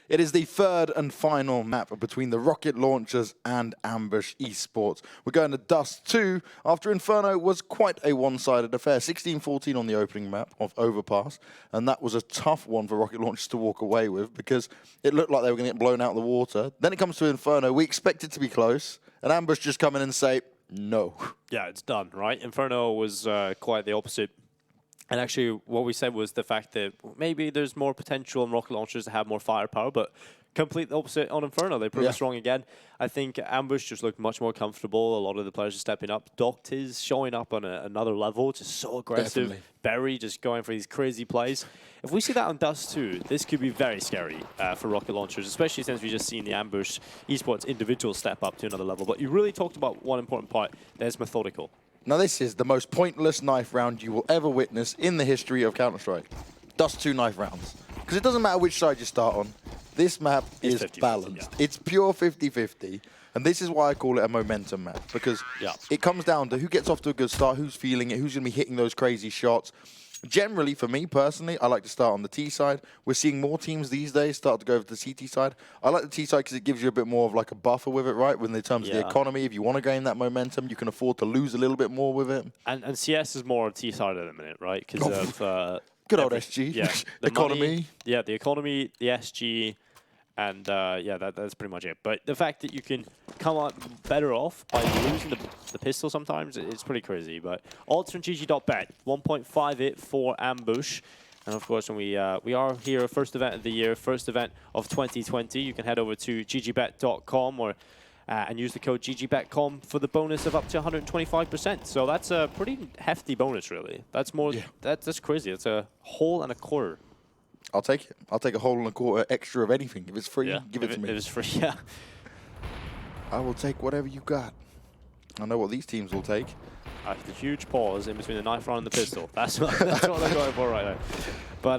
It is the third and final map between the Rocketlaunchers and Ambush Esports. We're going to Dust2 after Inferno was quite a one-sided affair. 16-14 on the opening map of Overpass, and that was a tough one for Rocketlaunchers to walk away with because it looked like they were going to get blown out of the water. Then it comes to Inferno. We expect it to be close, and Ambush just come in and say, no. Yeah, it's done, right? Inferno was quite the opposite. And actually, what we said was the fact that maybe there's more potential in Rocketlaunchers to have more firepower, but complete the opposite on Inferno. They proved us wrong again. I think Ambush just looked much more comfortable. A lot of the players are stepping up. Doct is showing up on another level, just so aggressive. Definitely. Berry just going for these crazy plays. If we see that on Dust2, this could be very scary for Rocketlaunchers, especially since we've just seen the Ambush Esports individual step up to another level. But you really talked about one important part. There's methodical. Now this is the most pointless knife round you will ever witness in the history of Counter-Strike. Dust2 knife rounds. Because it doesn't matter which side you start on. This map is 50-50, balanced. yeah. It's pure 50-50. And this is why I call it a momentum map. Because it comes down to who gets off to a good start, who's feeling it, who's going to be hitting those crazy shots. Generally, for me personally, I like to start on the T side. We're seeing more teams these days start to go over to the CT side. I like the T side because it gives you a bit more of like a buffer with it, right? When in terms of the economy, if you want to gain that momentum, you can afford to lose a little bit more with it. And CS is more T side at the minute, right? Because of good old SG. Yeah, the economy. Money, yeah, the economy, the SG, and yeah, that's pretty much it. But the fact that you can come out better off by losing the pistol sometimes, it's pretty crazy. But odds from GG.Bet, 1.58 for Ambush. And of course, when we are here, first event of the year, first event of 2020, you can head over to GG.Bet.com or and use the code GG.Bet.com for the bonus of up to 125%. So that's a pretty hefty bonus, really. That's more. That's crazy. It's a whole and a quarter. I'll take it. I'll take a whole and a quarter extra of anything. If it's free, give it to me. If it's free, yeah. I will take whatever you got. I know what these teams will take. The huge pause in between the knife round and the pistol. That's what they're going for right now. But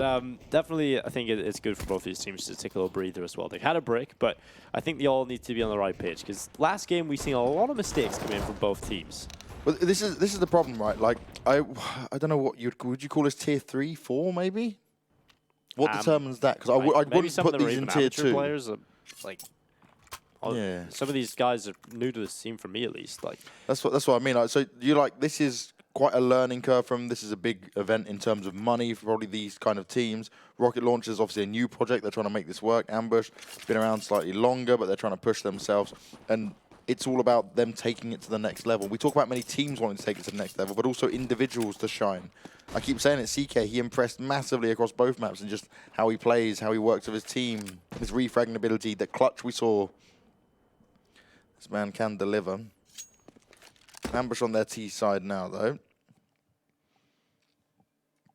definitely, I think it's good for both these teams to take a little breather as well. They had a break, but I think they all need to be on the right page because last game we've seen a lot of mistakes come in from both teams. Well, this is the problem, right? Like I don't know what would you call this tier 3, 4, maybe? What determines that? Because I wouldn't put these in tier 2. Players are, like, some of these guys are new to this team, for me at least. Like that's what I mean. Like, so you like this is quite a learning curve from. This is a big event in terms of money for probably these kind of teams. Rocketlaunchers is obviously a new project. They're trying to make this work. Ambush been around slightly longer, but they're trying to push themselves. And it's all about them taking it to the next level. We talk about many teams wanting to take it to the next level, but also individuals to shine. I keep saying it, CK, he impressed massively across both maps and just how he plays, how he works with his team, his refragging ability, the clutch we saw. This man can deliver. Ambush on their T side now, though.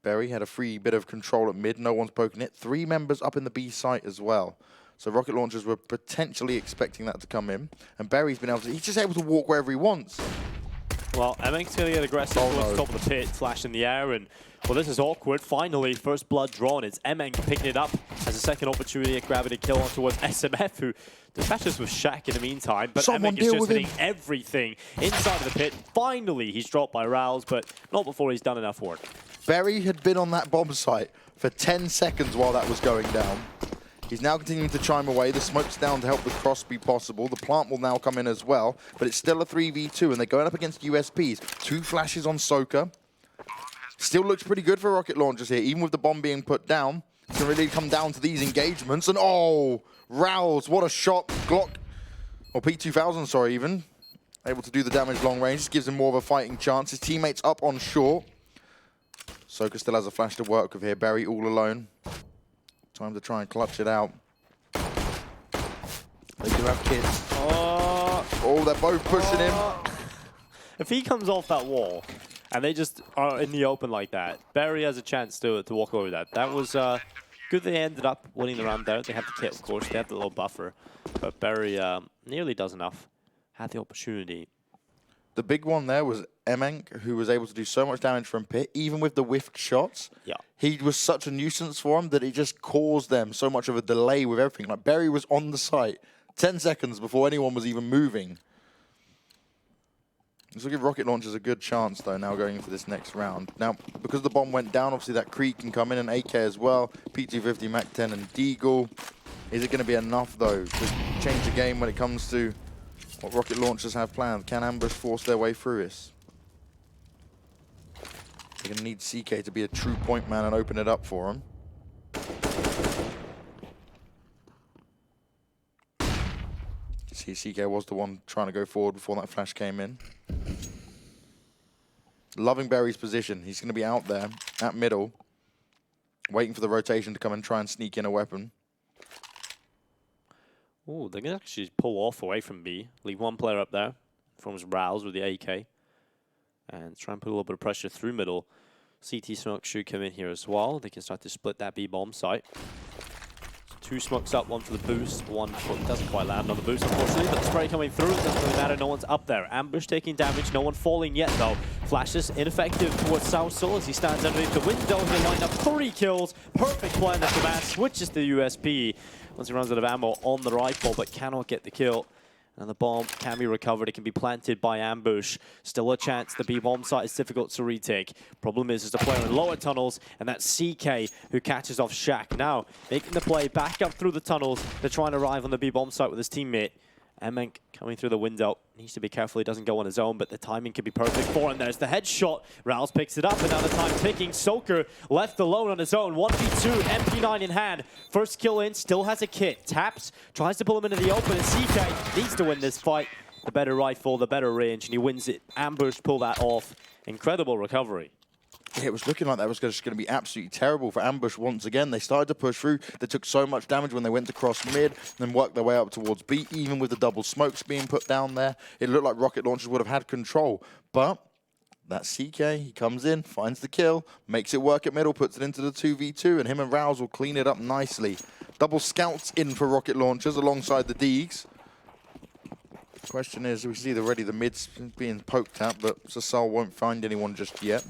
Berry had a free bit of control at mid. No one's poking it. 3 members up in the B site as well. So Rocketlaunchers were potentially expecting that to come in. And Berry's been able to... He's just able to walk wherever he wants. Well, Emming's going to get aggressive towards the top of the pit, flash in the air, and, well, this is awkward. Finally, first blood drawn. It's Emming picking it up as a second opportunity at gravity kill on towards SMF, who dispatches with Shaq in the meantime. But Emming is just hitting everything inside of the pit. Finally, he's dropped by Rouse, but not before he's done enough work. Berry had been on that bomb site for 10 seconds while that was going down. He's now continuing to chime away. The smoke's down to help the cross be possible. The plant will now come in as well, but it's still a 3v2, and they're going up against USPs. 2 flashes on Soka. Still looks pretty good for Rocketlaunchers here, even with the bomb being put down. It can really come down to these engagements, and oh, Rouse, what a shot. Glock, or P2000, sorry, even. Able to do the damage long range. Just gives him more of a fighting chance. His teammates up on short. Soka still has a flash to work with here. Berry all alone. Time to try and clutch it out. They do have kids. Oh, they're both pushing him. If he comes off that wall and they just are in the open like that, Berry has a chance to walk over that. That was good. They ended up winning the round there. They have the kit, of course. They have the little buffer. But Berry nearly does enough. Had the opportunity. The big one there was Emming, who was able to do so much damage from pit, even with the whiffed shots. Yeah. He was such a nuisance for him that it just caused them so much of a delay with everything. Like, Berry was on the site 10 seconds before anyone was even moving. This will give Rocketlaunchers a good chance, though, now going into this next round. Now, because the bomb went down, obviously that Creek can come in, and AK as well. P250, Mac 10, and Deagle. Is it going to be enough, though, to change the game when it comes to what Rocket Launchers have planned? Can Ambush force their way through this? They're going to need CK to be a true point man and open it up for him. You see, CK was the one trying to go forward before that flash came in. Loving Berry's position. He's going to be out there at middle, waiting for the rotation to come and try and sneak in a weapon. Oh, they're going to actually pull off away from B. Leave one player up there. Forms Rouse with the AK. And try and put a little bit of pressure through middle. CT smoke should come in here as well. They can start to split that B bomb site. Two smokes up, one for the boost. One doesn't quite land on the boost, unfortunately, but the spray coming through. It doesn't really matter. No one's up there. Ambush taking damage. No one falling yet, though. Flashes ineffective towards South Soul as he stands underneath the window. He'll line up 3 kills. Perfect plan as the man switches to USP once he runs out of ammo on the rifle, but cannot get the kill. And the bomb can be recovered. It can be planted by Ambush. Still a chance. The B-bomb site is difficult to retake. Problem is, there's a player in lower tunnels, and that's CK who catches off Shaq. Now, making the play back up through the tunnels to try and arrive on the B-bomb site with his teammate. Emenk coming through the window. Needs to be careful he doesn't go on his own, but the timing could be perfect for him. There's the headshot. Rouse picks it up, and now the time ticking. Soaker left alone on his own. 1v2, MP9 in hand. First kill in, still has a kit. Taps, tries to pull him into the open, and CK needs to win this fight. The better rifle, the better range, and he wins it. Ambush pull that off. Incredible recovery. Yeah, it was looking like that was just going to be absolutely terrible for Ambush once again. They started to push through. They took so much damage when they went to cross mid, then worked their way up towards B, even with the double smokes being put down there. It looked like Rocket Launchers would have had control. But that CK, he comes in, finds the kill, makes it work at middle, puts it into the 2v2, and him and Rouse will clean it up nicely. Double scouts in for Rocket Launchers alongside the Deegs. Question is, we see already the mid's being poked at, but Sasal won't find anyone just yet.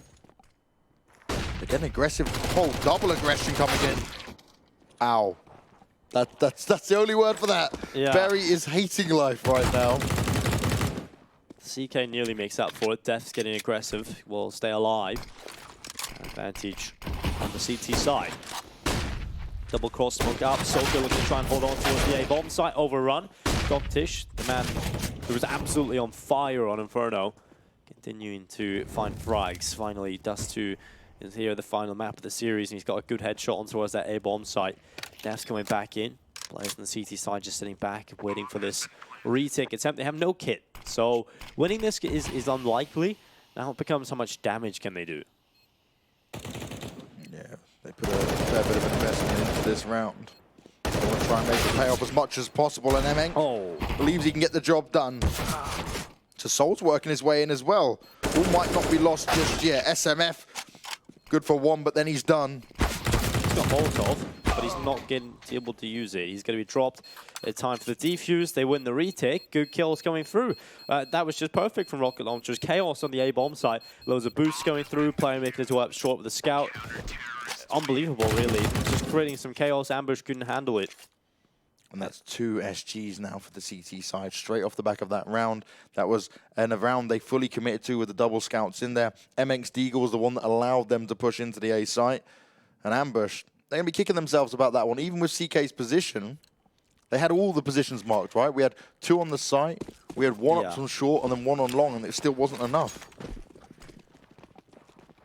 They're getting aggressive. Oh, double aggression coming in. Ow. That's the only word for that. Yeah. Berry is hating life right now. CK nearly makes up for it. Death's getting aggressive. Will stay alive. Advantage on the CT side. Double cross smoke up. Soka looking to try and hold on towards the A-bomb site. Overrun. Dogtish, the man who was absolutely on fire on Inferno, continuing to find frags. Finally, Dust2 is here, the final map of the series, and he's got a good headshot on towards that A-bomb site. Death's coming back in. Players on the CT side just sitting back, waiting for this retake attempt. They have no kit, so winning this is unlikely. Now it becomes how much damage can they do. Yeah, they put a fair bit of investment into this round. They want to try and make it pay off as much as possible, and Emenk believes he can get the job done. So Soul's working his way in as well. All might not be lost just yet. SMF, good for one, but then he's done. He's got Molotov, but he's not able to use it. He's going to be dropped. It's time for the defuse. They win the retake. Good kills coming through. That was just perfect from Rocket Launchers. Chaos on the A-bomb side. Loads of boosts going through. Player making his way up short with the scout. Unbelievable, really. Just creating some chaos. Ambush couldn't handle it. And that's 2 SGs now for the CT side, straight off the back of that round. That was a round they fully committed to with the double scouts in there. Emenk's Deagle was the one that allowed them to push into the A site. And Ambush, they're going to be kicking themselves about that one. Even with CK's position, they had all the positions marked, right? We had 2 on the site, we had 1 up from short, and then 1 on long, and it still wasn't enough.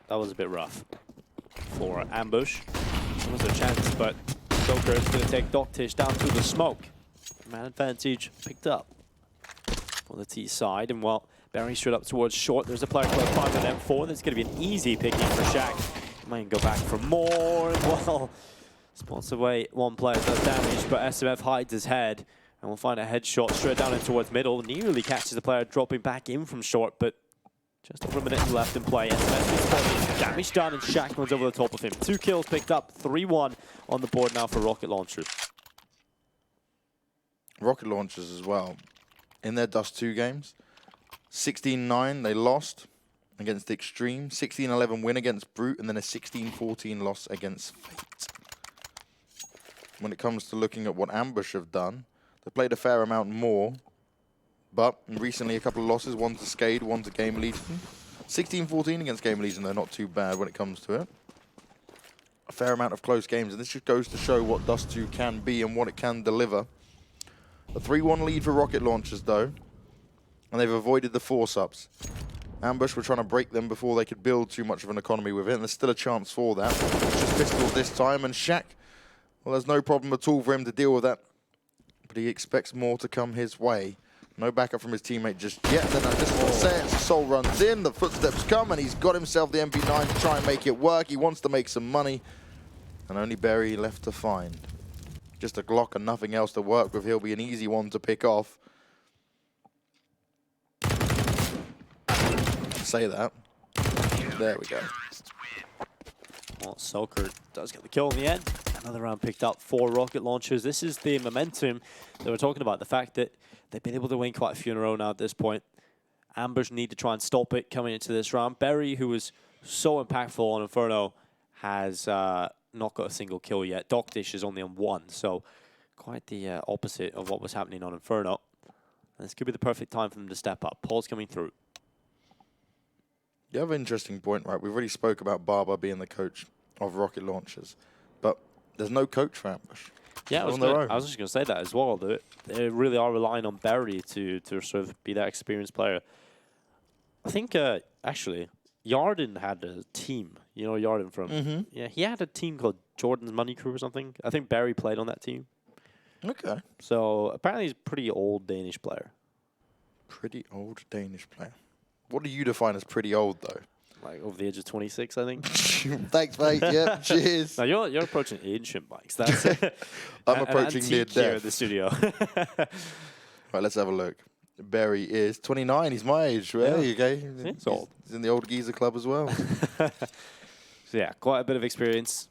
That was a bit rough for Ambush. There was a chance, but Joker is going to take Dogtish down through the smoke. Man advantage picked up on the T side, and well, Berry straight up towards short. There's a player close 5 and M4. That's going to be an easy picking for Shaq. Might go back for more, and well, spots away one player does damage, but SMF hides his head, and we'll find a headshot straight down in towards middle. Nearly catches the player dropping back in from short, but just over a minute left in play. SMF damage done, and Shaq runs over the top of him. 2 kills picked up, 3-1 on the board now for Rocket Launchers. Rocket Launchers as well. In their Dust2 games, 16-9 they lost against Extreme, 16-11 win against Brute, and then a 16-14 loss against Fate. When it comes to looking at what Ambush have done, they played a fair amount more, but recently a couple of losses, one to Skade, one to Game Legion. 16-14 against Game Legion, they're not too bad when it comes to it. a fair amount of close games, and this just goes to show what Dust2 can be and what it can deliver. A 3-1 lead for Rocketlaunchers, though, and they've avoided the force-ups. Ambush were trying to break them before they could build too much of an economy with it, and there's still a chance for that. It's just pistols this time, and Shaq, well, there's no problem at all for him to deal with that, but he expects more to come his way. No backup from his teammate just yet. Then I just want to say it. Soul runs in, the footsteps come, and he's got himself the MP9 to try and make it work. He wants to make some money, and only Berry left to find. Just a Glock and nothing else to work with. He'll be an easy one to pick off. Say that. There we go. Well, Soker does get the kill in the end. Another round picked up for Rocketlaunchers. This is the momentum that we're talking about. The fact that they've been able to win quite a few in a row now at this point. Ambush need to try and stop it coming into this round. Berry, who was so impactful on Inferno, has not got a single kill yet. Dogtish is only on 1, so quite the opposite of what was happening on Inferno. And this could be the perfect time for them to step up. Paul's coming through. You have an interesting point, right? We've already spoke about Barber being the coach of Rocketlaunchers, but there's no coach for Ambush. Yeah, I was just going to say that as well. They really are relying on Berry to sort of be that experienced player. I think, actually, Yarden had a team. You know Yarden from... Yeah, he had a team called Jordan's Money Crew or something. I think Berry played on that team. Okay. So, apparently he's a pretty old Danish player. Pretty old Danish player. What do you define as pretty old, though? Like over the age of 26, I think. Thanks, mate. Yeah, cheers. Now you're approaching ancient bikes. That's I'm approaching near death here at the studio. Right, let's have a look. Berry is 29. He's my age. Well, there you go. He's old. He's in the old geezer club as well. So yeah, quite a bit of experience.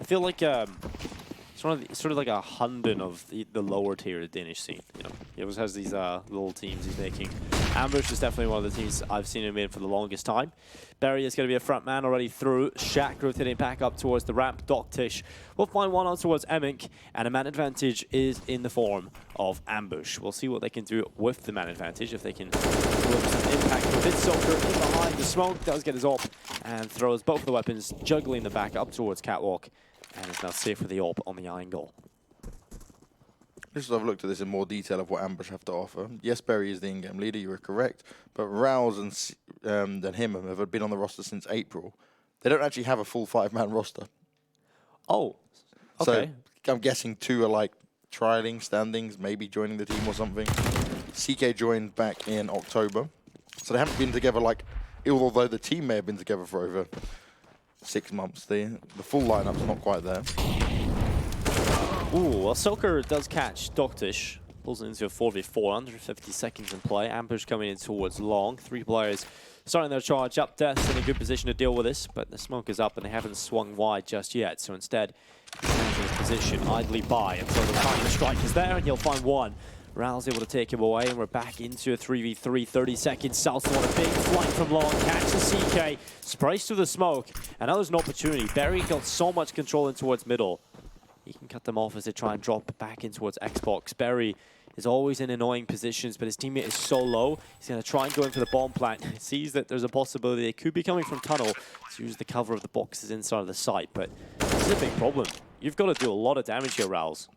I feel like it's sort of like a Hunden of the lower tier of the Danish scene. You know, he always has these little teams he's making. Ambush is definitely one of the teams I've seen him in for the longest time. Berry is going to be a front man already through. Shaq rotating back up towards the ramp. Dogtish will find one out towards Emmink, and a man advantage is in the form of Ambush. We'll see what they can do with the man advantage, if they can deliver some impact with it. Soker in behind the smoke, does get his AWP, and throws both the weapons, juggling the back up towards Catwalk, and is now safe for the AWP on the angle. Just as I've looked at this in more detail of what Ambush have to offer. Yes, Berry is the in-game leader, you were correct, but Rouse and him have been on the roster since April. They don't actually have a full 5-man roster. Oh, okay. So I'm guessing 2 are like trialing, standings, maybe joining the team or something. CK joined back in October, so they haven't been together like, although the team may have been together for over 6 months. The full lineup's not quite there. Ooh, well, Soker does catch Dogtish. Pulls it into a 4v4, under 50 seconds in play. Ambush coming in towards long. 3 players starting their charge up. Death's in a good position to deal with this, but the smoke is up and they haven't swung wide just yet. So instead, he's in his position, idly by until the time the strike is there, and he'll find one. Raul's able to take him away, and we're back into a 3v3. 30 seconds. Southward, a big flight from long. Catches CK. Sprays through the smoke. And now there's an opportunity. Berry got so much control in towards middle. He can cut them off as they try and drop back in towards Xbox. Berry is always in annoying positions, but his teammate is so low. He's going to try and go in for the bomb plant. He sees that there's a possibility they could be coming from tunnel to use the cover of the boxes inside of the site, but this is a big problem. You've got to do a lot of damage here, Rouse.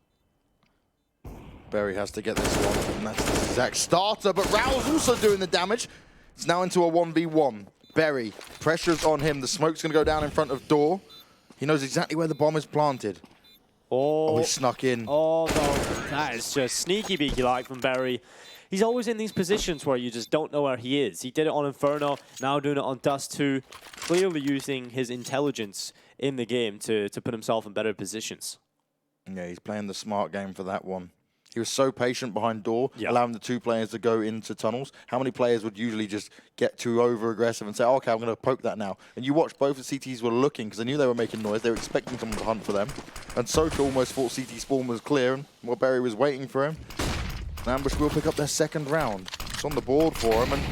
Berry has to get this one, and that's the exact starter, but Rouse also doing the damage. It's now into a 1v1. Berry, pressure's on him. The smoke's going to go down in front of door. He knows exactly where the bomb is planted. Oh, he snuck in. Oh, no. That is just sneaky-beaky-like from Berry. He's always in these positions where you just don't know where he is. He did it on Inferno, now doing it on Dust2. Clearly using his intelligence in the game to put himself in better positions. Yeah, he's playing the smart game for that one. He was so patient behind door, allowing the 2 players to go into tunnels. How many players would usually just get too over-aggressive and say, oh, okay, I'm going to poke that now? And you watch both the CTs were looking because they knew they were making noise. They were expecting someone to hunt for them. And Soka almost thought CT spawn was clear, and while Berry was waiting for him. And Ambush will pick up their 2nd round. It's on the board for him, and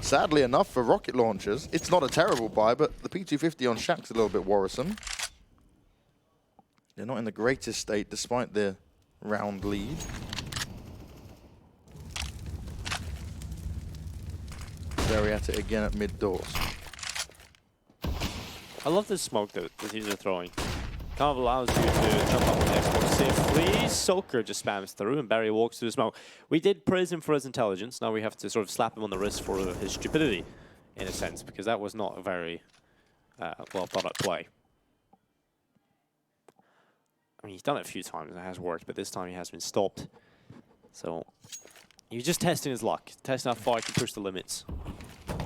sadly enough for Rocketlaunchers, it's not a terrible buy, but the P250 on Shaq's a little bit worrisome. They're not in the greatest state despite their round lead. Very at it again at mid doors. I love this smoke that the teams are throwing. Kind of allows you to jump up on the Xbox safely. Soaker just spams through and Barry walks through the smoke. We did praise him for his intelligence. Now we have to sort of slap him on the wrist for his stupidity, in a sense, because that was not a very well thought out play. I mean, he's done it a few times and it has worked, but this time he has been stopped. So he's just testing his luck, testing how far he can push the limits.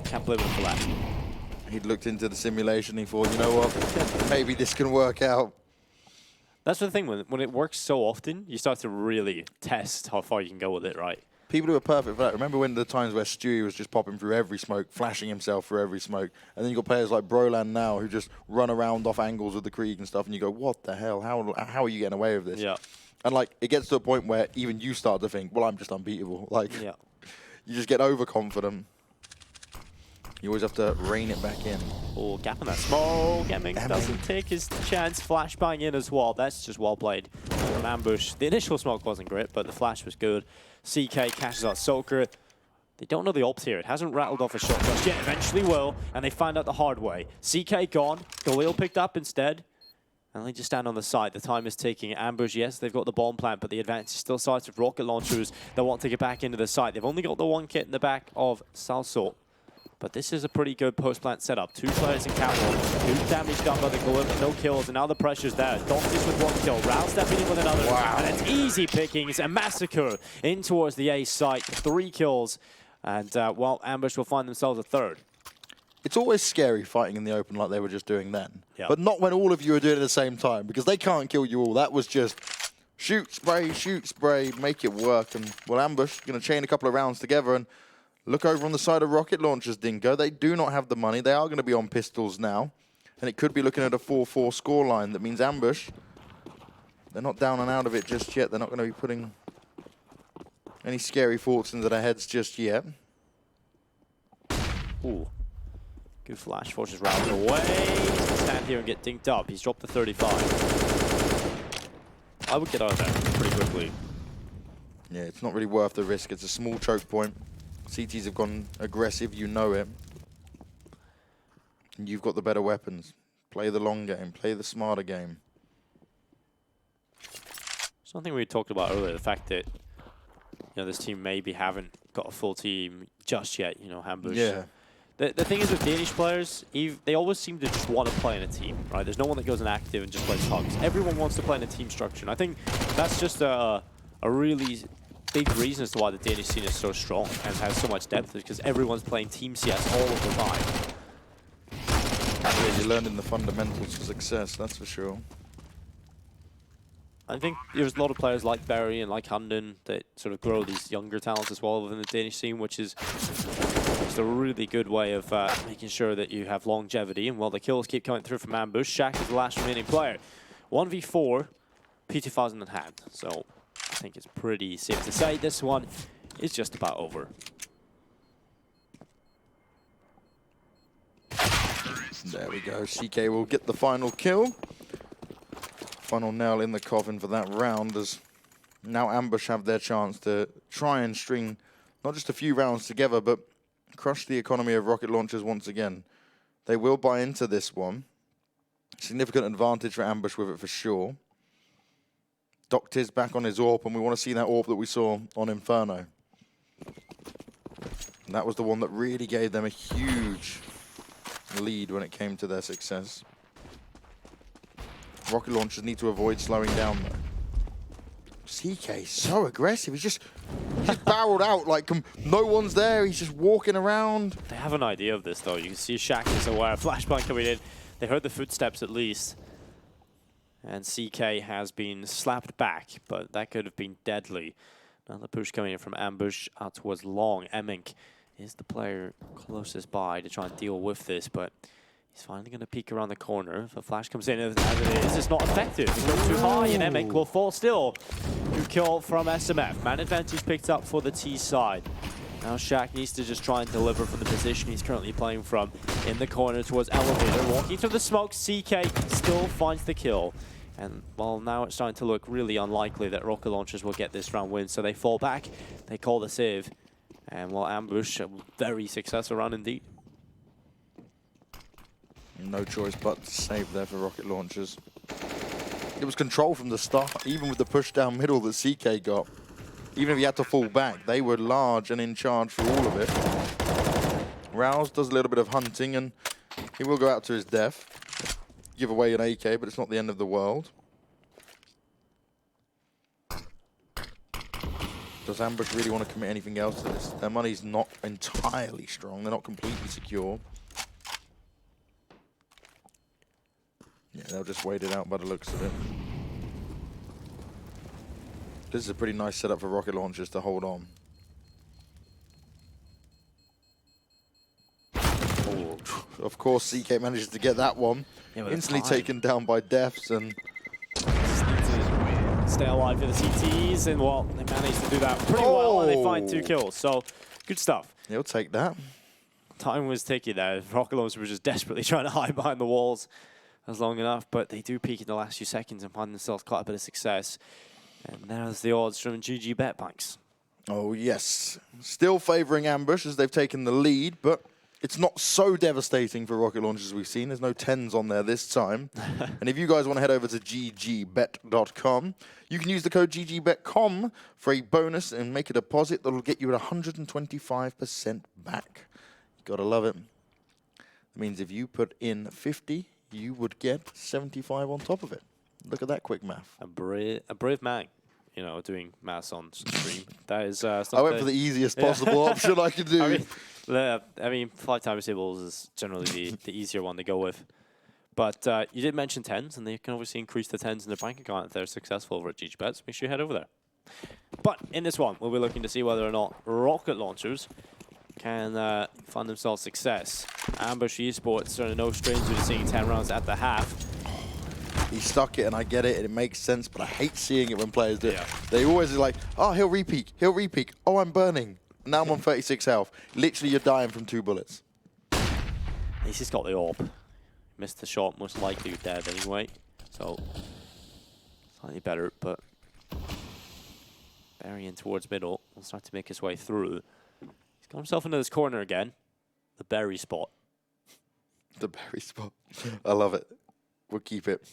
Can't play with him for that. He'd looked into the simulation, he thought, you know what, maybe this can work out. That's the thing, when it works so often, you start to really test how far you can go with it, right? People who are perfect for that. Remember when the times where Stewie was just popping through every smoke, flashing himself through every smoke, and then you got players like Broland now who just run around off angles with the Krieg and stuff, and you go, what the hell? How are you getting away with this? Yeah. And like it gets to a point where even you start to think, well, I'm just unbeatable. Like, yeah. You just get overconfident. You always have to rein it back in. Oh, gap in that smoke. Emming doesn't take his chance. Flashbang in as well. That's just well played from Ambush. The initial smoke wasn't great, but the flash was good. CK catches out Soaker. They don't know the ops here. It hasn't rattled off a shot just yet. Eventually will, and they find out the hard way. CK gone. Galil picked up instead. And they just stand on the side. The time is ticking. Ambush, yes, they've got the bomb plant, but the advantage still sides of rocket launchers that want to get back into the site. They've only got the one kit in the back of Salsort. But this is a pretty good post-plant setup. 2 players in catwalk, 2 damage done by the Galil, but no kills, and now the pressure's there. Doctors with 1 kill, Raul stepping in with another. Wow. And it's easy pickings, a massacre in towards the A site. 3 kills, and well, Ambush will find themselves a 3rd. It's always scary fighting in the open like they were just doing then. Yep. But not when all of you are doing it at the same time, because they can't kill you all. That was just shoot, spray, make it work. And well, Ambush going to chain a couple of rounds together and look over on the side of Rocket Launchers, Dingo. They do not have the money. They are going to be on pistols now. And it could be looking at a 4-4 scoreline. That means Ambush, they're not down and out of it just yet. They're not going to be putting any scary thoughts into their heads just yet. Ooh. Good flash, forces Raul away. He's going to stand here and get dinked up. He's dropped the 35. I would get out of there pretty quickly. Yeah, it's not really worth the risk. It's a small choke point. CTs have gone aggressive, you know it. And you've got the better weapons. Play the long game, play the smarter game. Something we talked about earlier, the fact that this team maybe haven't got a full team just yet, Ambush. Yeah. The thing is with Danish players, they always seem to just want to play in a team, right? There's no one that goes inactive and just plays hugs. Everyone wants to play in a team structure, and I think that's just a really big reason as to why the Danish scene is so strong and has so much depth, is because everyone's playing Team CS all of the time. Yeah, you're learning the fundamentals for success, that's for sure. I think there's a lot of players like Barry and like Hunden that sort of grow these younger talents as well within the Danish scene, which is just a really good way of making sure that you have longevity. And while the kills keep coming through from Ambush, Shaq is the last remaining player. 1v4, P2000 in hand. So I think it's pretty safe to say this one is just about over. There we go. CK will get the final kill. Final nail in the coffin for that round, as now Ambush have their chance to try and string not just a few rounds together, but crush the economy of rocket launchers once again. They will buy into this one. Significant advantage for Ambush with it for sure. Doctor's back on his AWP, and we want to see that AWP that we saw on Inferno. And that was the one that really gave them a huge lead when it came to their success. Rocket launchers need to avoid slowing down though. CK so aggressive. He's just barreled out like no one's there. He's just walking around. They have an idea of this though. You can see Shaq is aware. Flashbang coming in. They heard the footsteps at least. And CK has been slapped back, but that could have been deadly. Another push coming in from Ambush out towards Long. Emmink is the player closest by to try and deal with this, but he's finally going to peek around the corner. If a flash comes in as it is, it's not effective. It goes too high, and Emmink will fall still. Good kill from SMF. Man advantage picked up for the T side. Now Shaq needs to just try and deliver from the position he's currently playing from in the corner towards Elevator. Walking through the smoke, CK still finds the kill. And, well, now it's starting to look really unlikely that Rocket Launchers will get this round win. So they fall back, they call the save, And well, Ambush, a very successful run indeed. No choice but to save there for Rocketlaunchers. It was control from the start, even with the push down middle that CK got. Even if he had to fall back, they were large and in charge for all of it. Rouse does a little bit of hunting, and he will go out to his death. Give away an AK, but it's not the end of the world. Does Ambush really want to commit anything else to this? Their money's not entirely strong. They're not completely secure. Yeah, they'll just wait it out by the looks of it. This is a pretty nice setup for Rocketlaunchers to hold on. Oh, of course, CK manages to get that one. Yeah, instantly taken down by Defs, and stay alive for the CTs, and well, they managed to do that pretty well, and they find 2 kills. So, good stuff. He'll take that. Time was ticking there. Rocketlaunchers were just desperately trying to hide behind the walls as long enough, but they do peak in the last few seconds and find themselves quite a bit of success. And there's the odds from GG.Bet banks. Oh, yes. Still favoring Ambush as they've taken the lead, but it's not so devastating for Rocketlaunchers as we've seen. There's no 10s on there this time. And if you guys want to head over to GG.Bet.com, you can use the code GG.Bet.com for a bonus and make a deposit that'll get you at 125% back. You gotta love it. That means if you put in 50, you would get 75 on top of it. Look at that quick math. A brave man, you know, doing maths on stream. That is. I went for the easiest possible option I could do. I mean, 5 times tables is generally the easier one to go with. But you did mention 10s, and they can obviously increase the 10s in their bank account if they're successful over at GG.Bet, so make sure you head over there. But in this one, we'll be looking to see whether or not Rocketlaunchers can find themselves success. Ambush Esports are no stranger to seeing 10 rounds at the half. He stuck it, and I get it, and it makes sense, but I hate seeing it when players do it. They always are like, oh, he'll repeak, oh, I'm burning. Now I'm on 36 health. Literally, you're dying from 2 bullets. He's just got the AWP. Missed the shot, most likely dead anyway. So, slightly better, but burying towards middle. Will start to make his way through. He's got himself into this corner again. The berry spot. The berry spot. I love it. We'll keep it.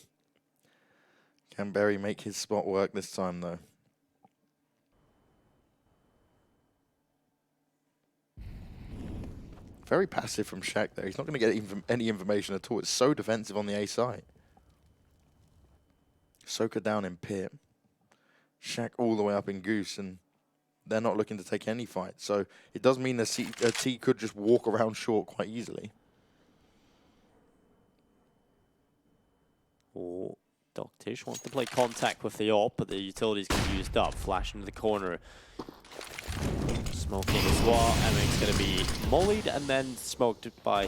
Can Berry make his spot work this time, though? Very passive from Shaq there. He's not going to get any information at all. It's so defensive on the A side. Soaker down in pit. Shaq all the way up in Goose, and they're not looking to take any fight. So it does mean a T could just walk around short quite easily. Oh, Doctish wants to play contact with the AWP, but the utility's going to be used up. Flash into the corner. Smoking as well. Emming's going to be mollied and then smoked by...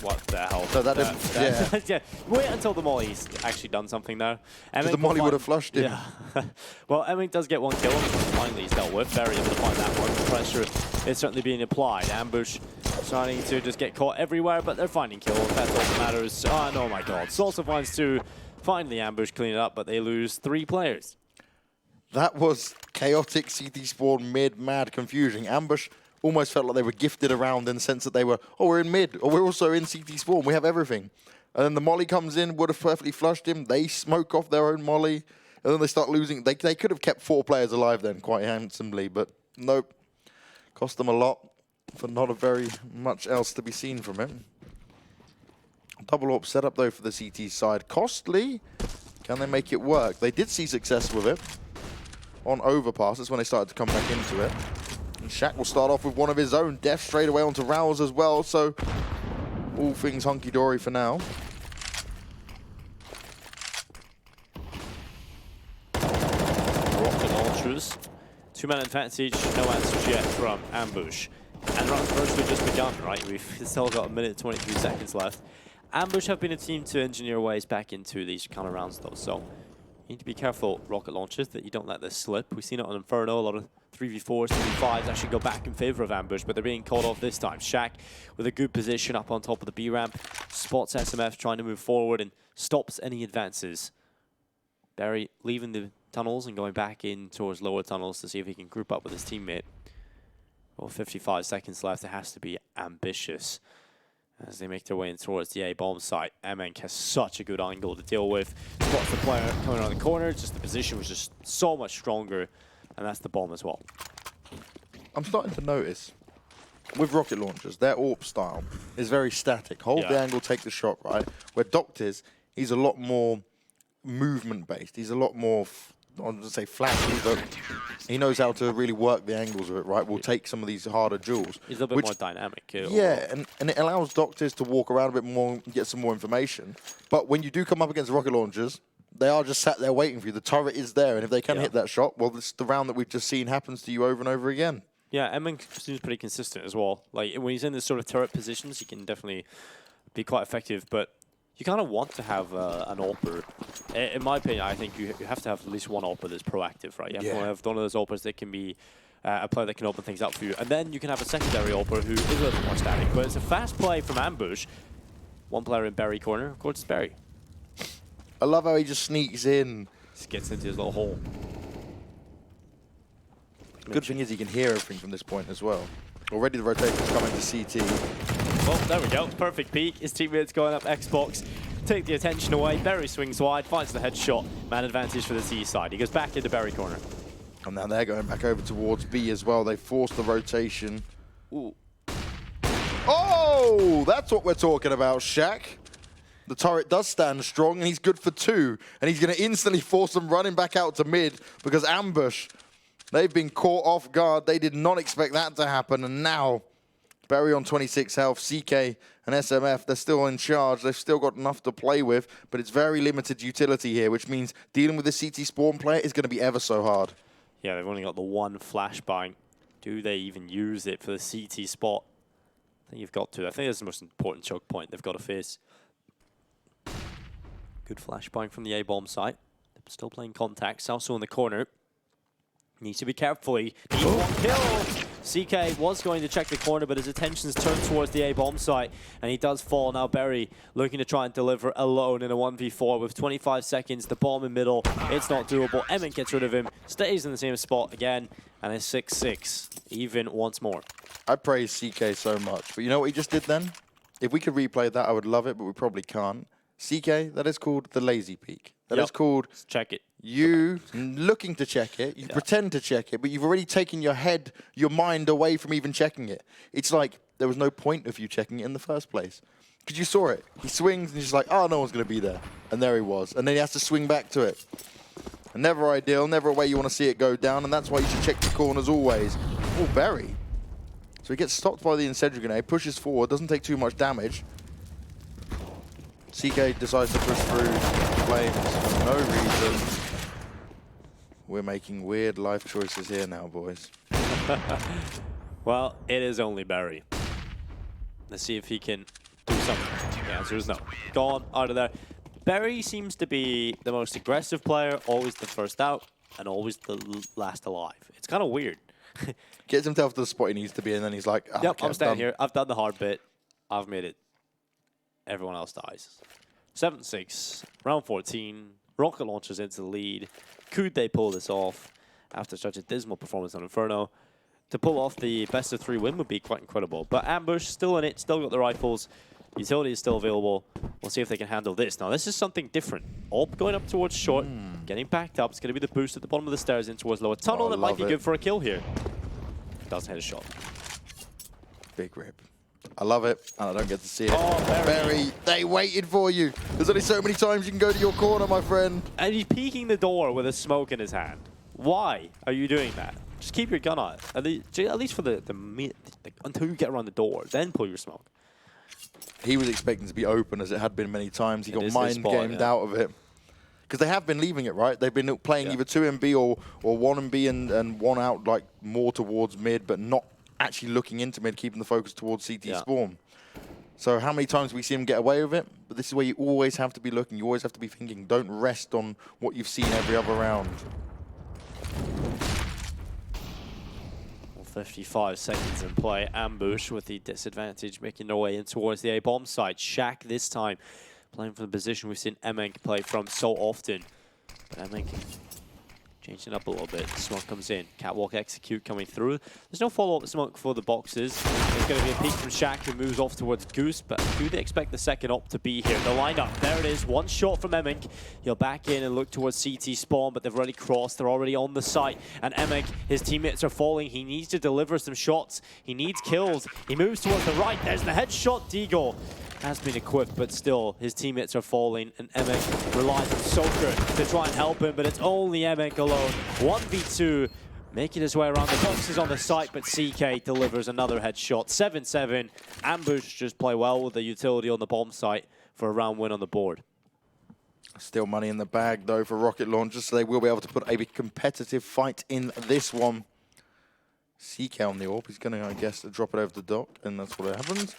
What the hell? So that didn't, yeah. Wait until the molly's actually done something there. Because the molly would have flushed him. Yeah. Well, Emming does get 1 kill. Finally, he's dealt with. Very able to find that one. The pressure is certainly being applied. Ambush starting to just get caught everywhere, but they're finding kills. That's all that matters. Oh my god. Salsa finds 2. Find the Ambush, clean it up, but they lose 3 players. That was chaotic CT spawn mid-mad confusion. Ambush almost felt like they were gifted around in the sense that they were, oh, we're in mid, or we're also in CT spawn, we have everything. And then the molly comes in, would have perfectly flushed him, they smoke off their own molly, and then they start losing. They could have kept 4 players alive then quite handsomely, but nope. Cost them a lot for not a very much else to be seen from it. Double AWP setup though for the CT side. Costly. Can they make it work? They did see success with it on overpass. That's when they started to come back into it. And Shaq will start off with one of his own. Def straight away onto Rouse as well. So all things hunky-dory for now. Rocketlaunchers. 2-man advantage. No answers yet from Ambush. And round's virtually just begun, right? We've still got 1:23 seconds left. Ambush have been a team to engineer ways back into these kind of rounds, though. So you need to be careful, Rocketlaunchers, that you don't let this slip. We've seen it on Inferno. A lot of 3v4s, 3v5s actually go back in favor of Ambush, but they're being called off this time. Shaq with a good position up on top of the B ramp, spots SMF trying to move forward and stops any advances. Barry leaving the tunnels and going back in towards lower tunnels to see if he can group up with his teammate. Well, 55 seconds left. It has to be ambitious as they make their way in towards the A bomb site. Emenk has such a good angle to deal with. Spots the player coming around the corner. Just the position was just so much stronger, and that's the bomb as well. I'm starting to notice with rocket launchers, their AWP style is very static. Hold the angle, take the shot, right? Where Doctors, he's a lot more movement-based. He's a lot more, I want to say flashy, but he knows how to really work the angles of it, right? We'll take some of these harder duels. He's a little bit more dynamic. Yeah, and it allows Doctors to walk around a bit more and get some more information. But when you do come up against rocket launchers, they are just sat there waiting for you. The turret is there, and if they can hit that shot, well, this, the round that we've just seen happens to you over and over again. Yeah, Emenk seems pretty consistent as well. Like, when he's in this sort of turret positions, he can definitely be quite effective, but you kind of want to have an AWPer. In my opinion, I think you have to have at least one AWPer that's proactive, right? You have to have one of those AWPers that can be a player that can open things up for you. And then you can have a secondary AWPer who is a little bit more static, but it's a fast play from Ambush. One player in Berry corner, of course it's Berry. I love how he just sneaks in. Just gets into his little hole. Good thing is he can hear everything from this point as well. Already the rotation's coming to CT. Oh, there we go. Perfect peek. His teammates going up Xbox. Take the attention away. Berry swings wide, finds the headshot. Man advantage for the C side. He goes back into Berry corner. And now they're going back over towards B as well. They force the rotation. Ooh. Oh, that's what we're talking about, Shaq. The turret does stand strong, and he's good for 2. And he's going to instantly force them running back out to mid because Ambush, they've been caught off guard. They did not expect that to happen. And now, Berry on 26 health, CK and SMF, they're still in charge. They've still got enough to play with, but it's very limited utility here, which means dealing with the CT spawn player is going to be ever so hard. Yeah, they've only got the one flashbang. Do they even use it for the CT spot? I think you've got to. I think that's the most important choke point they've got to face. Good flashbang from the A-bomb site. They're still playing contact. Salso in the corner. Needs to be careful. He needs one kill. CK was going to check the corner, but his attention's turned towards the A-bomb site, and he does fall. Now Berry looking to try and deliver alone in a 1v4 with 25 seconds. The bomb in middle. It's not doable. Emenk gets rid of him. Stays in the same spot again, and it's 6-6. Even once more. I praise CK so much, but you know what he just did then? If we could replay that, I would love it, but we probably can't. CK, that is called the lazy peek. That is called... Check it. You looking to check it, you pretend to check it, but you've already taken your head, your mind away from even checking it. It's like there was no point of you checking it in the first place. Because you saw it. He swings and he's just like, oh, no one's going to be there. And there he was. And then he has to swing back to it. And never ideal, never a way you want to see it go down, and that's why you should check the corners always. Oh, Berry. So he gets stopped by the incendiary grenade, pushes forward, doesn't take too much damage. CK decides to push through flames for no reason. We're making weird life choices here now, boys. Well, it is only Berry. Let's see if he can do something. The answer is no. Gone out of there. Berry seems to be the most aggressive player, always the first out, and always the last alive. It's kind of weird. Gets himself to the spot he needs to be, and then he's like, oh, yep, okay, I'm staying here. I've done the hard bit. I've made it. Everyone else dies. 7-6. Round 14. Rocket launchers into the lead. Could they pull this off after such a dismal performance on Inferno? To pull off the best of 3 win would be quite incredible. But Ambush still in it, still got the rifles. Utility is still available. We'll see if they can handle this. Now, this is something different. AWP going up towards short, getting backed up. It's going to be the boost at the bottom of the stairs in towards lower tunnel. That might be good for a kill here. Doesn't hit a shot. Big rip. I love it, and I don't get to see it. Oh, Berry, they waited for you. There's only so many times you can go to your corner, my friend. And he's peeking the door with a smoke in his hand. Why are you doing that? Just keep your gun out. At least for the until you get around the door, then pull your smoke. He was expecting to be open, as it had been many times. He got mind-gamed out of it. Because they have been leaving it, right? They've been playing either 2 in B or 1 in B and 1 out, like, more towards mid, but not actually looking into mid, keeping the focus towards CT spawn. So how many times we see him get away with it? But this is where you always have to be looking. You always have to be thinking. Don't rest on what you've seen every other round. 55 seconds in play. Ambush with the disadvantage, making their way in towards the A-bomb site. Shaq this time playing from the position we've seen Emenk play from so often. But Emenk Changing up a little bit. Smoke comes in. Catwalk execute coming through. There's no follow-up smoke for the boxes. There's going to be a peek from Shaq who moves off towards Goose, but who they expect the second op to be here? The lineup, there it is. One shot from Emink. He'll back in and look towards CT spawn, but they've already crossed. They're already on the site. And Emink, his teammates are falling. He needs to deliver some shots. He needs kills. He moves towards the right. There's the headshot. Deagle has been equipped, but still, his teammates are falling, and Emink relies on Soaker to try and help him, but it's only Emink alone. 1v2, making his way around the boxes on the site, but CK delivers another headshot. 7-7. Ambush just play well with the utility on the bomb site for a round win on the board. Still money in the bag, though, for Rocketlaunchers, so they will be able to put a competitive fight in this one. CK on the AWP. He's going to, I guess, drop it over to Doc, and that's what happens.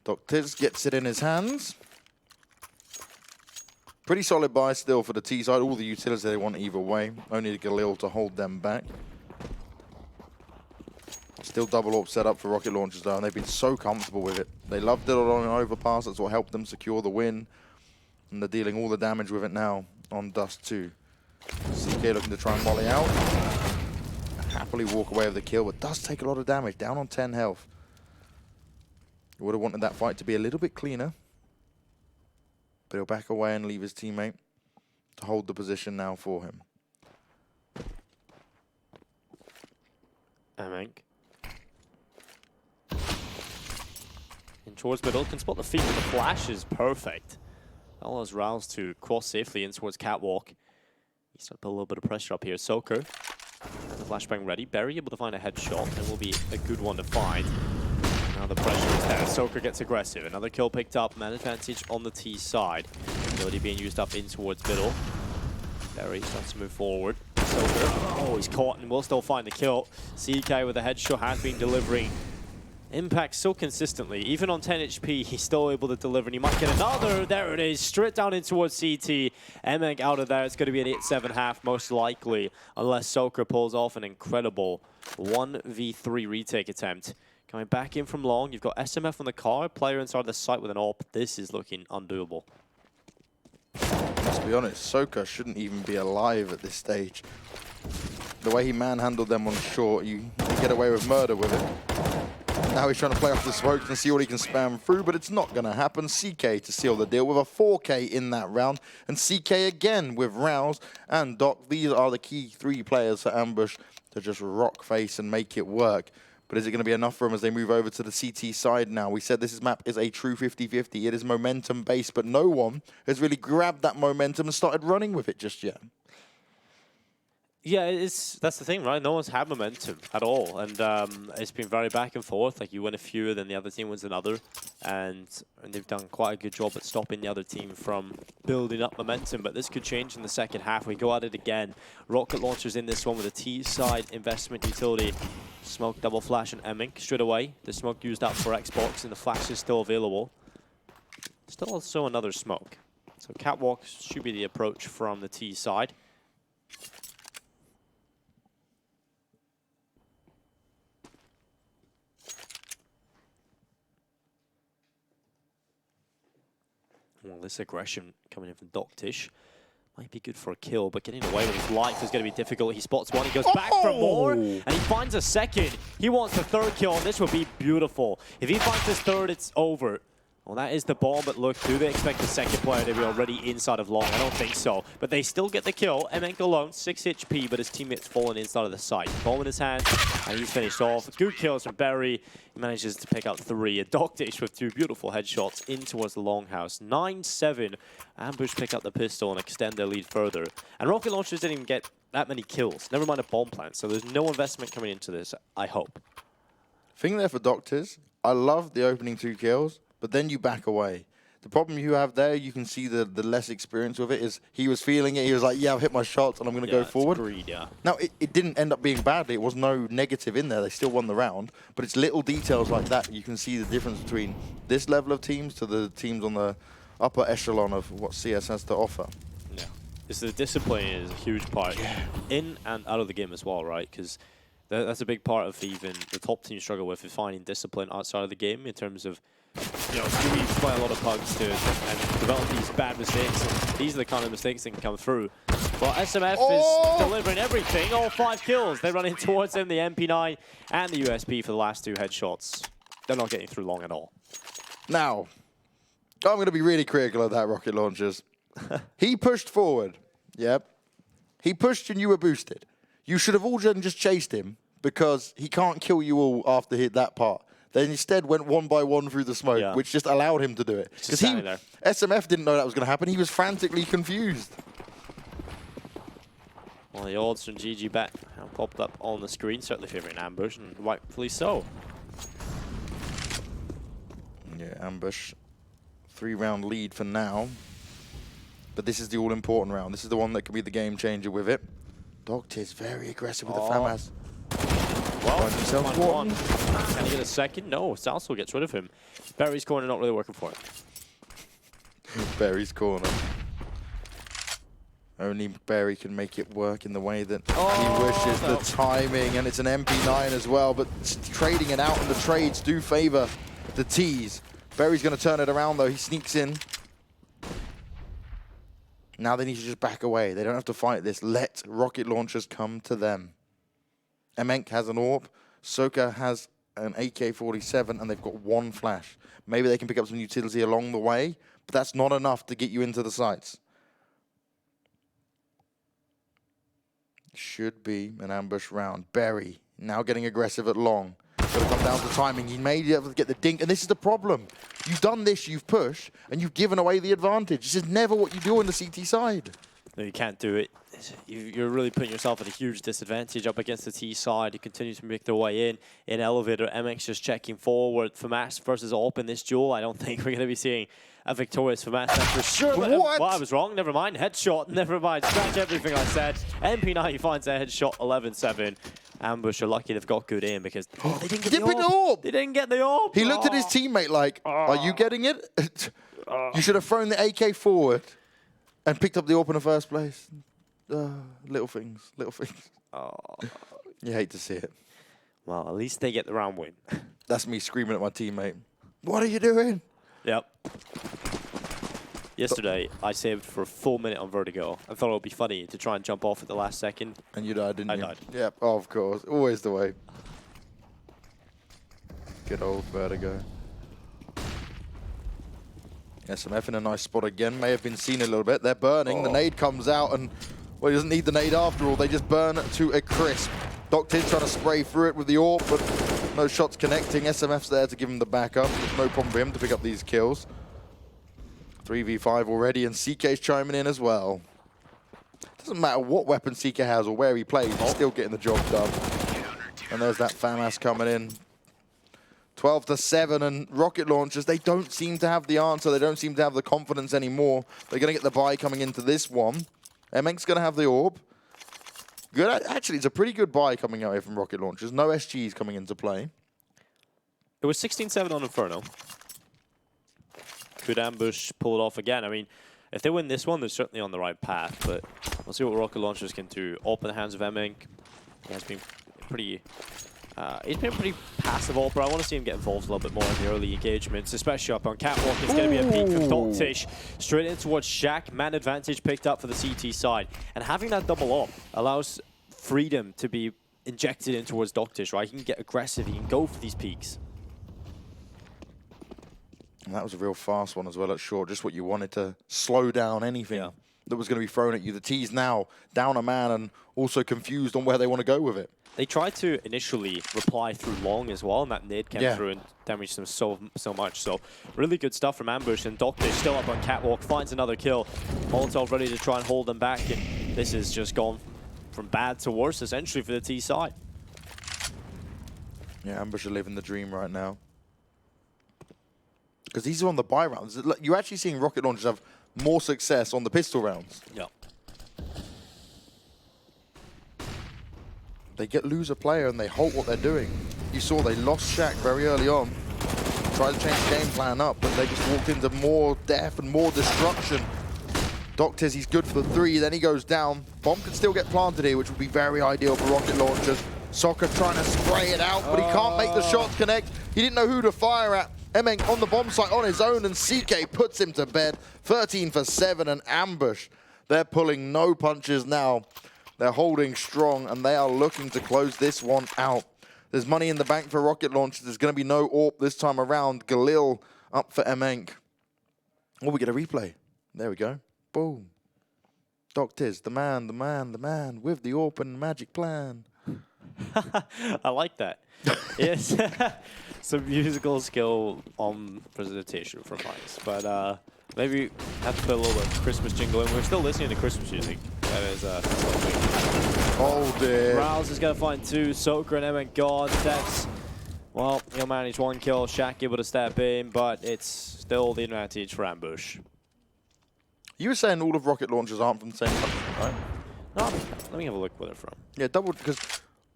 Dust2 gets it in his hands. Pretty solid buy still for the T side. All the utilities they want either way. Only the Galil to hold them back. Still double AWP set up for Rocketlaunchers though, and they've been so comfortable with it. They loved it on an overpass. That's what helped them secure the win. And they're dealing all the damage with it now on Dust2. CK looking to try and volley out. Happily walk away with the kill, but does take a lot of damage. Down on 10 health. Would have wanted that fight to be a little bit cleaner. But he'll back away and leave his teammate to hold the position now for him. Emink. In towards middle, can spot the feet with the flash is perfect. Allows Rouse to cross safely in towards Catwalk. He's to put a little bit of pressure up here. Soaker. The flashbang ready. Barry able to find a headshot. It will be a good one to find. Now the pressure is there. Soaker gets aggressive. Another kill picked up. Man advantage on the T side. Ability being used up in towards middle. Barry starts to move forward. Soaker. Oh, he's caught and will still find the kill. CK with a headshot has been delivering impact so consistently. Even on 10 HP, he's still able to deliver. And he might get another. There it is. Straight down in towards CT. Emink out of there. It's going to be an 8-7 half most likely. Unless Soaker pulls off an incredible 1v3 retake attempt. Coming back in from long, you've got SMF on the car, player inside the site with an AWP. This is looking undoable. Let's be honest, Soaker shouldn't even be alive at this stage. The way he manhandled them on short, you get away with murder with it. Now he's trying to play off the smokes and see what he can spam through, but it's not going to happen. CK to seal the deal with a 4K in that round. And CK again with Rouse and Doc. These are the key three players for Ambush to just rock face and make it work. But is it going to be enough for them as they move over to the CT side now? We said this map is a true 50-50. It is momentum-based, but no one has really grabbed that momentum and started running with it just yet. Yeah, that's the thing, right? No one's had momentum at all, and it's been very back and forth. Like, you win a few, then the other team wins another, and they've done quite a good job at stopping the other team from building up momentum, but this could change in the second half. We go at it again. Rocketlaunchers in this one with a T-side investment utility. Smoke double flash and Emink straight away. The smoke used up for Xbox, and the flash is still available. Still also another smoke. So Catwalk should be the approach from the T side. Well, this aggression coming in from Dust2 might be good for a kill, but getting away with his life is going to be difficult. He spots one, he goes back for more, and he finds a second. He wants a third kill, and this would be beautiful. If he finds his third, it's over. Well, that is the bomb, but look, do they expect the second player to be already inside of long? I don't think so. But they still get the kill. Emink alone, 6 HP, but his teammate's fallen inside of the site. Bomb in his hand, and he's finished off. Good kills from Barry. He manages to pick out 3. And Dust2 with 2 beautiful headshots in towards the longhouse. 9-7. Ambush pick up the pistol and extend their lead further. And Rocketlaunchers didn't even get that many kills. Never mind a bomb plant. So there's no investment coming into this, I hope. Thing there for Dust2, I love the opening 2 kills. But then you back away. The problem you have there, you can see the less experience with it, is he was feeling it. He was like, yeah, I've hit my shots and I'm going to go forward. Greed, yeah. Now, it didn't end up being badly. It was no negative in there. They still won the round. But it's little details like that. You can see the difference between this level of teams to the teams on the upper echelon of what CS has to offer. Yeah. The discipline is a huge part in and out of the game as well, right? Because that's a big part of even the top teams struggle with, is finding discipline outside of the game in terms of you know, Stewie play a lot of pugs to and develop these bad mistakes. And these are the kind of mistakes that can come through. Well, SMF is delivering everything, all 5 kills. They run in towards him, the MP9 and the USP for the last 2 headshots. They're not getting through long at all. Now, I'm going to be really critical of that, Rocket Launchers. He pushed forward. Yep. He pushed and you were boosted. You should have all just chased him because he can't kill you all after he hit that part. They instead went one by one through the smoke, which just allowed him to do it. Because SMF didn't know that was going to happen. He was frantically confused. Well, the odds from GG.Bet have popped up on the screen, certainly favouring Ambush, and rightfully so. Yeah, Ambush. 3-round lead for now. But this is the all-important round. This is the one that could be the game changer with it. Dogtiz very aggressive with the FAMAS. Well, can he get a second? No, Salso gets rid of him. Barry's corner not really working for him. Barry's corner. Only Barry can make it work in the way that he wishes. The timing, and it's an MP9 as well, but trading it out and the trades do favor the T's. Barry's going to turn it around though. He sneaks in. Now they need to just back away. They don't have to fight this. Let Rocket Launchers come to them. Emenk has an AWP. Soka has an AK-47, and they've got 1 flash. Maybe they can pick up some utility along the way, but that's not enough to get you into the sights. Should be an ambush round. Barry now getting aggressive at long. Got to come down to timing. He may be able to get the dink, and this is the problem. You've done this, you've pushed, and you've given away the advantage. This is never what you do on the CT side. No, you can't do it. You're really putting yourself at a huge disadvantage up against the T side. You continue to make their way in elevator. MX just checking forward. FAMAS versus AWP in this duel. I don't think we're going to be seeing a victorious FAMAS for sure. But, what? Well, I was wrong. Never mind. Headshot. Never mind. Scratch everything I said. MP9 finds a headshot. 11-7. Ambush are lucky they've got good aim because they didn't get the AWP. They didn't get the AWP. He looked at his teammate like, are you getting it? You should have thrown the AK forward and picked up the AWP in the first place. Little things, little things. You hate to see it. Well, at least they get the round win. That's me screaming at my teammate. What are you doing? Yep. Yesterday, I saved for a full minute on Vertigo. I thought it would be funny to try and jump off at the last second. And you died, didn't you? I died. Yep, of course. Always the way. Good old Vertigo. SMF in a nice spot again. May have been seen a little bit. They're burning. The nade comes out, and well, he doesn't need the nade after all. They just burn to a crisp. Dogtiz trying to spray through it with the AWP, but no shots connecting. SMF's there to give him the backup. There's no problem for him to pick up these kills. 3v5 already, and CK's chiming in as well. Doesn't matter what weapon CK has or where he plays, he's still getting the job done. And there's that FAMAS coming in. 12-7, and Rocket Launchers, they don't seem to have the answer. They don't seem to have the confidence anymore. They're going to get the buy coming into this one. Emenk's going to have the AWP. Good. Actually, it's a pretty good buy coming out here from Rocket Launchers. No SGs coming into play. It was 16-7 on Inferno. Could Ambush pull it off again? I mean, if they win this one, they're certainly on the right path, but we'll see what Rocket Launchers can do. AWP in the hands of Emenk. He has been pretty... he's been pretty passive AWPer. I want to see him get involved a little bit more in the early engagements, especially up on Catwalk. It's going to be a peek from Dogtiz straight in towards Shaq. Man advantage picked up for the CT side. And having that double up allows freedom to be injected in towards Dogtiz, right? He can get aggressive. He can go for these peaks. And that was a real fast one as well at short. Just what you wanted to slow down anything that was going to be thrown at you. The T's now down a man and also confused on where they want to go with it. They tried to initially reply through long as well, and that nade came through and damaged them so much. So really good stuff from Ambush, and Dogtiz still up on Catwalk, finds another kill. Molotov ready to try and hold them back, and this has just gone from bad to worse essentially for the T side. Yeah, Ambush are living the dream right now. Because these are on the buy rounds. You're actually seeing Rocket Launchers have more success on the pistol rounds. Yeah. They lose a player and they halt what they're doing. You saw they lost Shaq very early on. Tried to change the game plan up, but they just walked into more death and more destruction. Dogtiz, he's good for the 3, then he goes down. Bomb can still get planted here, which would be very ideal for Rocket Launchers. Soccer trying to spray it out, but he can't make the shots connect. He didn't know who to fire at. Emeng on the bomb site on his own, and CK puts him to bed. 13 for 7, an ambush. They're pulling no punches now. They're holding strong, and they are looking to close this one out. There's money in the bank for Rocketlaunchers. There's going to be no AWP this time around. Galil up for Emeng. Oh, we get a replay. There we go. Boom. Doctors, the man with the AWP and magic plan. I like that. Yes. Some musical skill on presentation from Mike's. But maybe have to put a little bit of Christmas jingle in. We're still listening to Christmas music. That is oh dear. Rouse is going to find 2. Soaker and Emmen gone. That's, well, he'll manage 1 kill. Shaq able to step in, but it's still the advantage for Ambush. You were saying all of Rocketlaunchers aren't from the same country, right? No, let me have a look where they're from. Yeah, double, because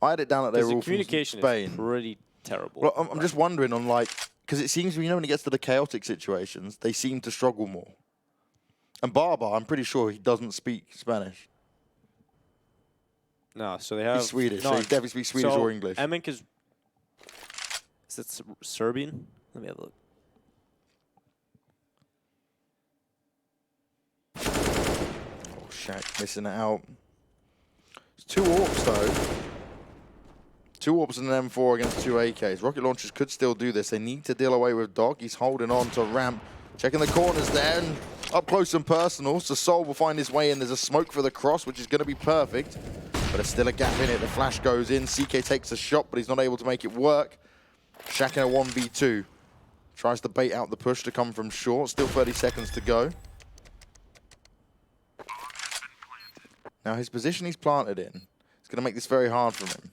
I had it down that they were all from Spain. Communication is pretty terrible. Well, I'm just wondering on like, because it seems, you know, when it gets to the chaotic situations, they seem to struggle more. And Barber, I'm pretty sure he doesn't speak Spanish. No, so they have... He's Swedish, no, so he definitely speaks Swedish or English. Emink is it Serbian? Let me have a look. Oh, Shaq missing it out. It's 2 AWPs though. 2 AWPs and an M4 against 2 AKs. Rocketlaunchers could still do this. They need to deal away with Dog. He's holding on to Ramp. Checking the corners there, and up close and personal. So Soul will find his way in. There's a smoke for the cross, which is going to be perfect. But there's still a gap in it. The flash goes in. CK takes a shot, but he's not able to make it work. Shaq in a 1v2. Tries to bait out the push to come from short. Still 30 seconds to go. Now his position he's planted in is going to make this very hard for him.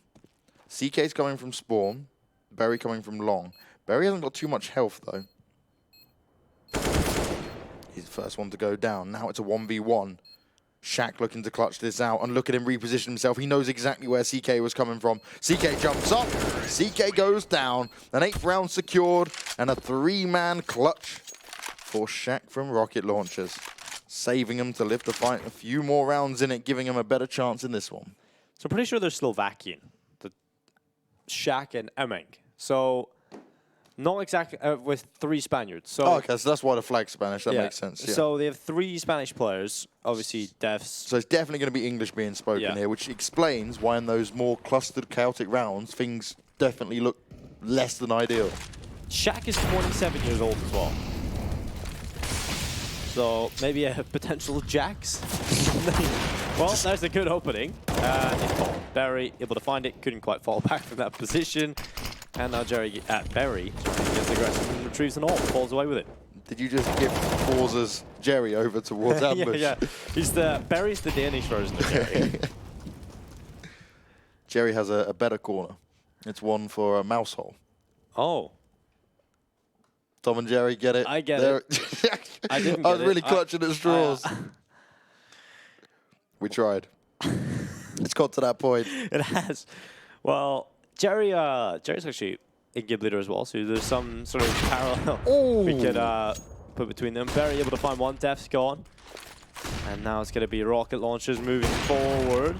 CK's coming from spawn. Berry coming from long. Berry hasn't got too much health though. He's the first one to go down. Now it's a 1v1. Shaq looking to clutch this out, and look at him reposition himself. He knows exactly where CK was coming from. CK jumps up. CK goes down. An 8th round secured, and a 3-man clutch for Shaq from Rocketlaunchers. Saving him to lift the fight. A few more rounds in it, giving him a better chance in this one. So I'm pretty sure they're Slovakian, the Shaq and Emeng. So not exactly with 3 Spaniards. So okay, so that's why the flag's Spanish. That makes sense. Yeah. So they have 3 Spanish players. Obviously, Devs. So it's definitely going to be English being spoken here, which explains why in those more clustered, chaotic rounds, things definitely look less than ideal. Shaq is 27 years old as well. So maybe a potential Jax. Well, there's a good opening. Barry able to find it, couldn't quite fall back from that position. And now Barry gets aggressive and retrieves an ult, falls away with it. Did you just give Forza's Jerry over towards Ambush? yeah. Barry's the Danish version of Jerry. Jerry has a better corner. It's one for a mouse hole. Oh. Tom and Jerry get it. I get it. I didn't get I was really clutching at straws. We tried. It's got to that point. It has. Well, Jerry's actually a Gib leader as well, so there's some sort of parallel we could put between them. Barry able to find 1 death gone. And now it's going to be Rocketlaunchers moving forward.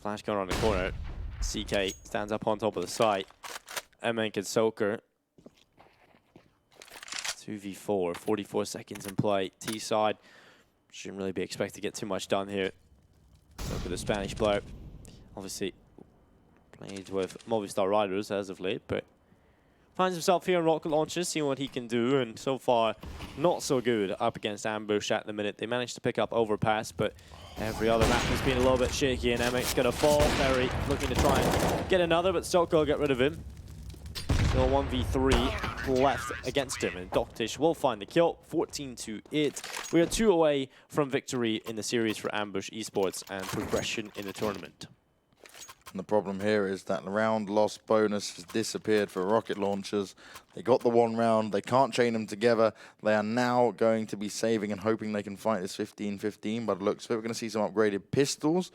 Flash going around the corner. CK stands up on top of the site. Emmenk and Soaker. 2v4, 44 seconds in play. T-side. Shouldn't really be expected to get too much done here. Look at the Spanish player. Obviously, played with Movistar Riders as of late, but finds himself here in Rocketlaunchers, seeing what he can do, and so far, not so good up against Ambush at the minute. They managed to pick up Overpass, but every other map has been a little bit shaky, and Emmek's going to fall. Ferry looking to try and get another, but Stoke will get rid of him. Still 1v3 left against him, and Doctish will find the kill, 14-8. We are 2 away from victory in the series for Ambush Esports and progression in the tournament. And the problem here is that the round loss bonus has disappeared for Rocketlaunchers. They got the 1 round. They can't chain them together. They are now going to be saving and hoping they can fight this 15-15. By the looks of it, we're going to see some upgraded pistols.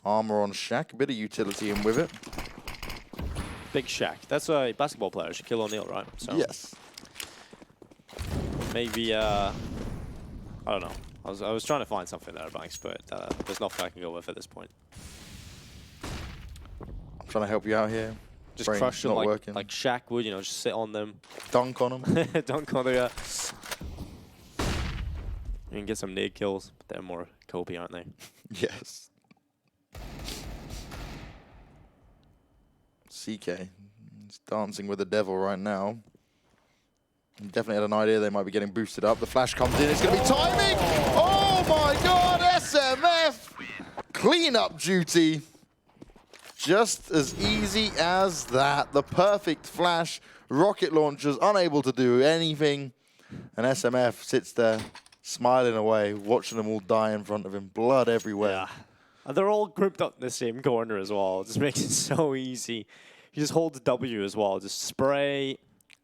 Armor on Shaq. A bit of utility in with it. Big Shaq. That's a basketball player. Shaquille O'Neal, right? So yes. Maybe, I don't know. I was trying to find something there, Banks, but there's nothing I can go with at this point. I'm trying to help you out here. Just Brain's crush them not working. like Shaq would, you know, just sit on them. Dunk on them. Dunk on them, yeah. You can get some nade kills, but they're more Kobe, aren't they? Yes. CK. He's dancing with the devil right now. He definitely had an idea they might be getting boosted up. The flash comes in. It's going to be timing. Oh my God, SMF. Cleanup duty. Just as easy as that. The perfect flash. Rocket Launchers unable to do anything. And SMF sits there smiling away, watching them all die in front of him. Blood everywhere. Yeah. And they're all grouped up in the same corner as well. It just makes it so easy. He just holds W as well. Just spray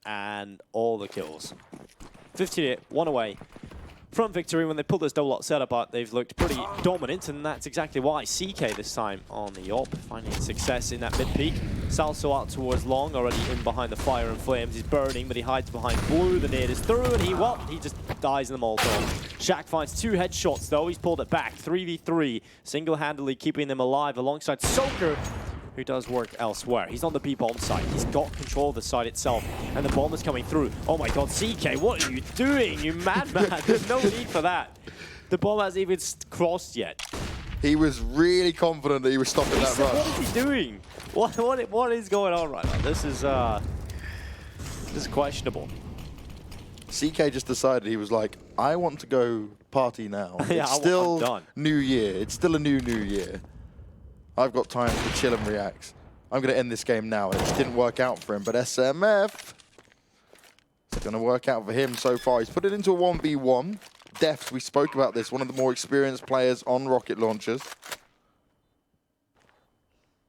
and all the kills. 58, one away from victory. When they pulled this double up setup out, they've looked pretty dominant, and that's exactly why. CK this time on the op, finding success in that mid-peak. Salso out towards long, already in behind the fire and flames. He's burning, but he hides behind blue. The nade is through, and he just dies in the Molotov. Shaq finds 2 headshots, though. He's pulled it back. 3v3, single-handedly keeping them alive alongside Soaker, who does work elsewhere. He's on the B-bomb site. He's got control of the site itself, and the bomb is coming through. Oh my God, CK, what are you doing, you madman? There's no need for that. The bomb hasn't even crossed yet. He was really confident that he was stopping that rush. What is he doing? What is going on right now? This is questionable. CK just decided, he was like, I want to go party now. Yeah, It's still I'm done. New Year. It's still a new year. I've got time to chill and react. I'm going to end this game now. It just didn't work out for him, but SMF, it's going to work out for him so far. He's put it into a 1v1. Deft, we spoke about this, one of the more experienced players on Rocket Launchers.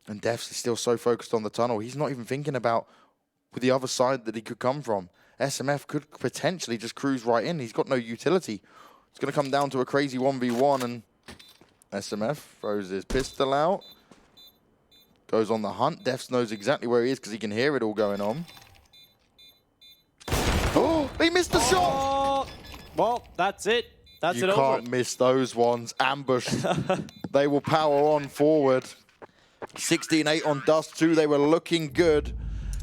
And Deft's still so focused on the tunnel. He's not even thinking about with the other side that he could come from. SMF could potentially just cruise right in. He's got no utility. It's going to come down to a crazy 1v1, and SMF throws his pistol out. Goes on the hunt. Defs knows exactly where he is because he can hear it all going on. Oh, he missed the shot! Well, that's it. That's it over. You can't miss those ones. Ambush. They will power on forward. 16-8 on Dust2. They were looking good,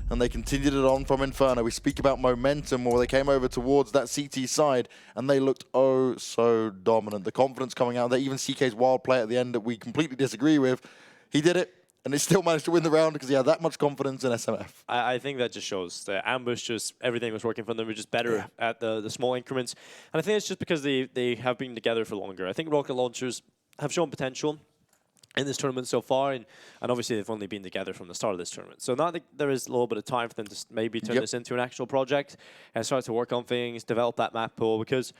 and they continued it on from Inferno. We speak about momentum, or they came over towards that CT side, and they looked oh so dominant. The confidence coming out there, even CK's wild play at the end that we completely disagree with, he did it, and they still managed to win the round because he had that much confidence in SMF. I think that just shows the ambush, just everything was working for them. They were just better at the small increments. And I think it's just because they have been together for longer. I think Rocket Launchers have shown potential in this tournament so far, and obviously they've only been together from the start of this tournament. So now there is a little bit of time for them to maybe turn this into an actual project and start to work on things, develop that map pool, because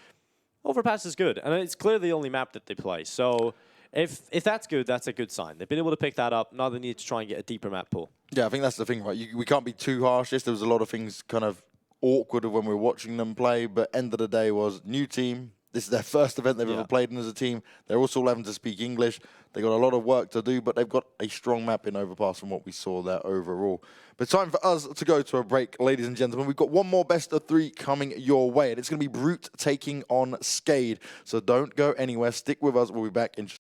Overpass is good, and it's clearly the only map that they play. So if that's good, that's a good sign. They've been able to pick that up. Now they need to try and get a deeper map pool. Yeah, I think that's the thing, right? We can't be too harsh. There was a lot of things kind of awkward when we were watching them play, but end of the day was new team. This is their first event they've ever played in as a team. They're also having to speak English. They've got a lot of work to do, but they've got a strong map in Overpass from what we saw there overall. But time for us to go to a break, ladies and gentlemen. We've got one more best of 3 coming your way, and it's going to be Brute taking on Skade. So don't go anywhere. Stick with us. We'll be back in just